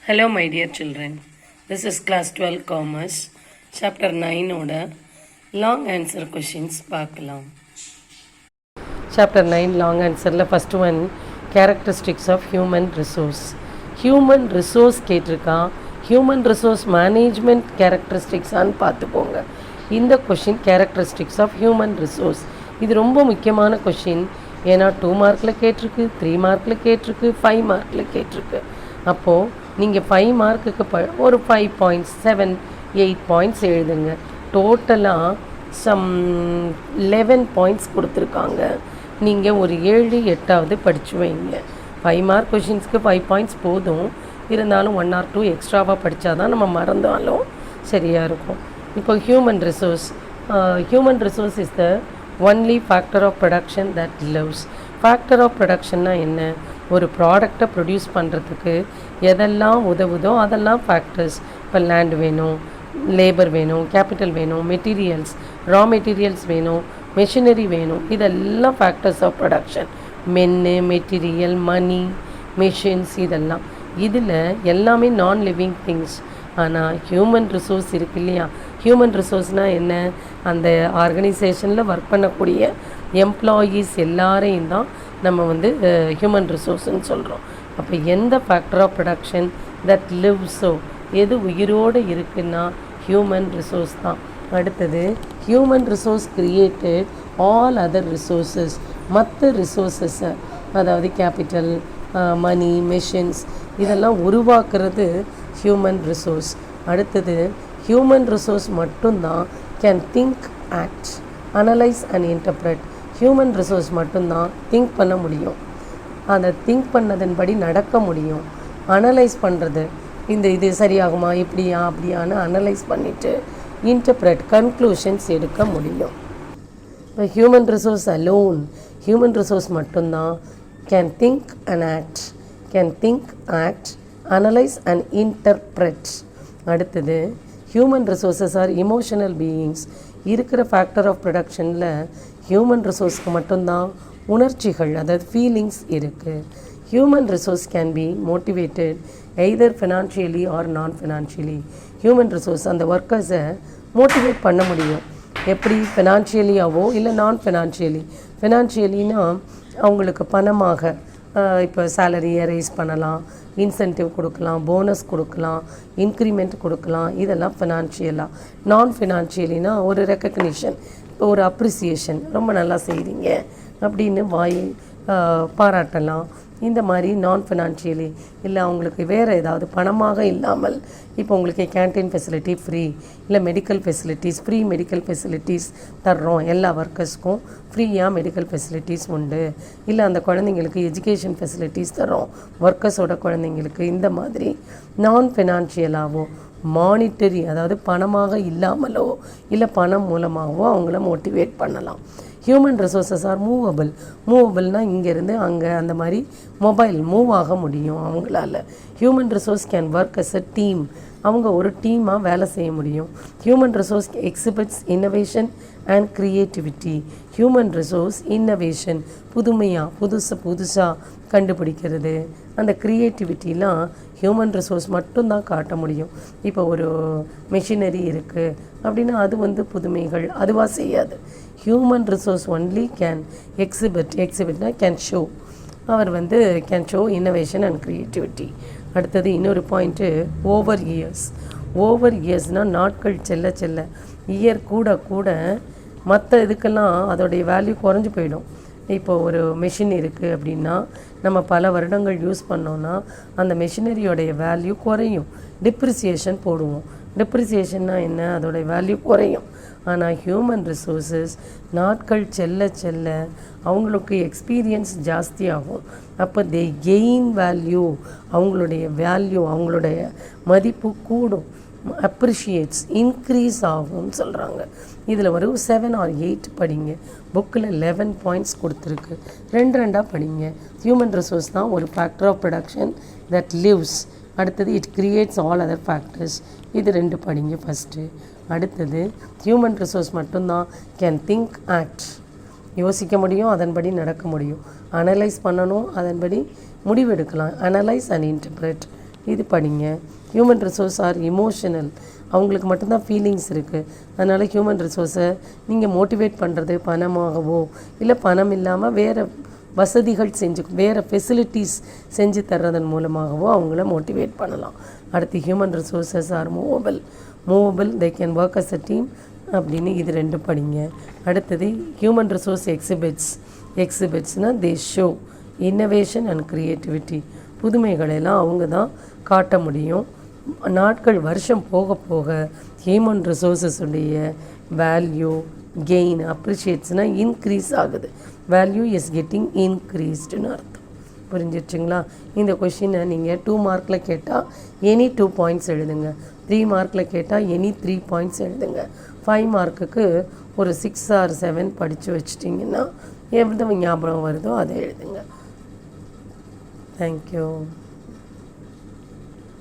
Hello my dear children, this is class 12 commerce, chapter 9 ஓட long answer questions பார்க்கலாம். Chapter 9 long answerல first one characteristics of human resource. Human resource கேட்டிருக்கான், human resource management characteristics ஆன்னு பார்த்துக்கோங்க. இந்த question characteristics of human resource இது ரொம்ப முக்கியமான question. ஏன்னா 2 மார்க்கில் கேட்டிருக்கு, 3 மார்க்கில் கேட்டிருக்கு, 5 மார்க்கில் கேட்டிருக்கு. அப்போது நீங்கள் 5 மார்க்குக்கு ஒரு 5 பாயிண்ட்ஸ் 7 8 பாயிண்ட்ஸ் எழுதுங்க. டோட்டலாக சம் 11 பாயிண்ட்ஸ் கொடுத்துருக்காங்க. நீங்கள் ஒரு 7 8 படித்து வைங்க. 5 மார்க் கொஷின்ஸ்க்கு 5 பாயிண்ட்ஸ் போதும். இருந்தாலும் 1 or 2 எக்ஸ்ட்ராவாக படித்தா தான் நம்ம மறந்தாலும் சரியாக இருக்கும். இப்போ human resource is the only factor of production that lives. Factor of ப்ரொடக்ஷன்னா என்ன? ஒரு ப்ராடக்டை ப்ரொடியூஸ் பண்ணுறதுக்கு எதெல்லாம் உதவுதோ அதெல்லாம் ஃபேக்டர்ஸ். இப்போ லேண்ட் வேணும், லேபர் வேணும், கேபிட்டல் வேணும், மெட்டீரியல்ஸ், ரா மெட்டீரியல்ஸ் வேணும், மெஷினரி வேணும், இதெல்லாம் ஃபேக்டர்ஸ் ஆஃப் ப்ரொடக்ஷன். மென்னு, மெட்டீரியல், மணி, மிஷின்ஸ், இதெல்லாம் இதில் எல்லாமே நான் லிவிங் திங்ஸ். ஆனால் ஹியூமன் ரிசோர்ஸ் இருக்கு இல்லையா? ஹியூமன் ரிசோர்ஸ்னால் என்ன? அந்த ஆர்கனைசேஷனில் ஒர்க் பண்ணக்கூடிய எம்ப்ளாயீஸ் எல்லாரையும் தான் நம்ம ஹியூமன் ரிசோர்ஸ்ன்னு சொல்கிறோம். அப்போ எந்த ஃபேக்டர் ஆஃப் ப்ரொடக்ஷன் தட் லிவ்ஸோ, எது உயிரோடு இருக்குன்னா ஹியூமன் ரிசோர்ஸ் தான். அடுத்தது human resource created all other resources. மற்ற ரிசோர்ஸஸை, அதாவது கேபிட்டல், மணி, மெஷின்ஸ், இதெல்லாம் உருவாக்குறது ஹியூமன் ரிசோர்ஸ். அடுத்தது ஹியூமன் ரிசோர்ஸ் மட்டும்தான் can think, act, analyse and interpret. Human resource மட்டும்தான் திங்க் பண்ண முடியும், அதை திங்க் பண்ணதன்படி நடக்க முடியும். அனலைஸ் பண்ணுறது, இது சரியாகுமா, இப்படியா அப்படியான்னு அனலைஸ் பண்ணிவிட்டு இன்டர்ப்ரெட், கன்க்ளூஷன்ஸ் எடுக்க முடியும். இப்போ human resource alone, human resource மட்டும்தான் can think and act, analyse and interpret. அடுத்தது human resources are emotional beings. இருக்கிற ஃபேக்டர் ஆஃப் ப்ரொடக்ஷனில் ஹியூமன் ரிசோர்ஸ்க்கு மட்டும்தான் உணர்ச்சிகள், அதாவது ஃபீலிங்ஸ் இருக்குது. Human resource can be motivated either financially or non financially. Human resource அந்த ஒர்க்கர்ஸை மோட்டிவேட் பண்ண முடியும். எப்படி? ஃபினான்ஷியலியாவோ இல்லை நான் ஃபினான்ஷியலி. ஃபினான்ஷியலினா அவங்களுக்கு பணமாக, இப்போ சேலரியை ரைஸ் பண்ணலாம், இன்சென்டிவ் கொடுக்கலாம், போனஸ் கொடுக்கலாம், இன்க்ரிமெண்ட் கொடுக்கலாம், இதெல்லாம் ஃபினான்ஷியலாக. நான் ஃபினான்ஷியலினா ஒரு ரெக்கக்னிஷன், ஒரு அப்ரிசியேஷன், ரொம்ப நல்லா செய்கிறீங்க அப்படின்னு பாராட்டலாம். இந்த மாதிரி நான் ஃபினான்ஷியலி. இல்லை அவங்களுக்கு வேறு ஏதாவது பணமாக இல்லாமல், இப்போ உங்களுக்கு கேன்டீன் ஃபெசிலிட்டி ஃப்ரீ, இல்லை medical facilities, free medical facilities தர்றோம், எல்லா ஒர்க்கர்ஸ்க்கும் ஃப்ரீயாக மெடிக்கல் ஃபெசிலிட்டிஸ் உண்டு. இல்லை அந்த குழந்தைங்களுக்கு எஜுகேஷன் ஃபெசிலிட்டிஸ் தர்றோம், ஒர்க்கர்ஸோட குழந்தைங்களுக்கு. இந்த மாதிரி நான் ஃபினான்ஷியலாகவோ, மானிட்டரி, அதாவது பணமாக இல்லாமலோ இல்லை பணம் மூலமாகவோ அவங்கள மோட்டிவேட் பண்ணலாம். ஹியூமன் ரிசோர்ஸஸ் ஆர் மூவபிள்னால் இங்கேருந்து அங்கே அந்த மாதிரி மொபைல் மூவ் ஆக முடியும் அவங்களால. Human resource can work as a team, அவங்க ஒரு டீமாக வேலை செய்ய முடியும். Human resource exhibits innovation and creativity. Human resource innovation, புதுசாக கண்டுபிடிக்கிறது, அந்த க்ரியேட்டிவிட்டிலாம் ஹியூமன் ரிசோர்ஸ் மட்டும்தான் காட்ட முடியும். இப்போ ஒரு மெஷினரி இருக்குது அப்படின்னா அது புதுமைகள் அதுவாக செய்யாது. ஹியூமன் ரிசோர்ஸ் ஒன்லி கேன் எக்ஸிபிட்னா கேன் ஷோ, அவர் can show innovation and creativity. அடுத்தது இன்னொரு பாயிண்ட்டு ஓவர் இயர்ஸ்னால் நாட்கள் செல்ல இயர் கூட மற்ற இதுக்கெல்லாம் அதோடைய வேல்யூ குறைஞ்சி போயிடும். இப்போ ஒரு மெஷின் இருக்குது அப்படின்னா நம்ம பல வருடங்கள் யூஸ் பண்ணோன்னா அந்த மெஷினரியோடைய வேல்யூ குறையும், டிப்ரிசியேஷன் போடுவோம். டிப்ரிசியேஷன்னா என்ன? அதோடைய வேல்யூ குறையும். ஆனால் ஹியூமன் ரிசோர்ஸஸ் நாட்கள் செல்ல அவங்களுக்கு எக்ஸ்பீரியன்ஸ் ஜாஸ்தியாகும். அப்போ தே கெயின் வேல்யூ, அவங்களுடைய வேல்யூ, அவங்களுடைய மதிப்பு கூடும், அப்ரிஷியேட்ஸ், இன்க்ரீஸ் ஆகும்னு சொல்கிறாங்க. இதில் ஒரு 7 or 8 படிங்க. புக்கில் 11 பாயிண்ட்ஸ் கொடுத்துருக்கு, 2 படிங்க. ஹியூமன் ரிசோர்ஸ் தான் ஒரு factor of production that lives. அடுத்தது it creates all other factors, இது 2 படிங்க ஃபஸ்ட்டு. அடுத்தது ஹியூமன் ரிசோர்ஸ் மட்டும்தான் கேன் திங்க், ஆக்ட், யோசிக்க முடியும், அதன்படி நடக்க முடியும். அனலைஸ் பண்ணணும், அதன்படி முடிவெடுக்கலாம். அனலைஸ் அண்ட் இன்டர்ப்ரெட், இது படிங்க. ஹியூமன் ரிசோர்ஸ் ஆர் இமோஷனல், அவங்களுக்கு மட்டும்தான் ஃபீலிங்ஸ் இருக்குது. அதனால் ஹியூமன் ரிசோர்ஸை நீங்கள் மோட்டிவேட் பண்ணுறது பணமாகவோ இல்லை பணம் இல்லாமல் வேறு வசதிகள் வேறு ஃபெசிலிட்டிஸ் செஞ்சு தர்றதன் மூலமாகவோ அவங்கள மோட்டிவேட் பண்ணலாம். அடுத்து human resources are movable they can work as a team அப்படின்னு இது 2 படிங்க. அடுத்தது ஹியூமன் ரிசோர்ஸ் எக்ஸிபிட்ஸ்னால் they show innovation and creativity, புதுமைகளெல்லாம் அவங்க தான் காட்ட முடியும். நாட்கள் வருஷம் போக போக ஹியூமன் ரிசோர்ஸஸுடைய வேல்யூ கெயின் அப்ரிஷியேட்ஸ்னால் இன்க்ரீஸ் ஆகுது. வேல்யூ இஸ் கெட்டிங் இன்க்ரீஸ்டுன்னு அர்த்தம். புரிஞ்சிடுச்சுங்களா? இந்த கொஷினை நீங்கள் 2 மார்க்கில் கேட்டால் எனி 2 பாயிண்ட்ஸ் எழுதுங்க. 3 மார்க்கில் கேட்டால் எனி 3 பாயிண்ட்ஸ் எழுதுங்க. 5 மார்க்குக்கு ஒரு 6 or 7 படித்து வச்சிட்டிங்கன்னா எவ்வளோ ஞாபகம் வருதோ அதை எழுதுங்க. தேங்க்யூ.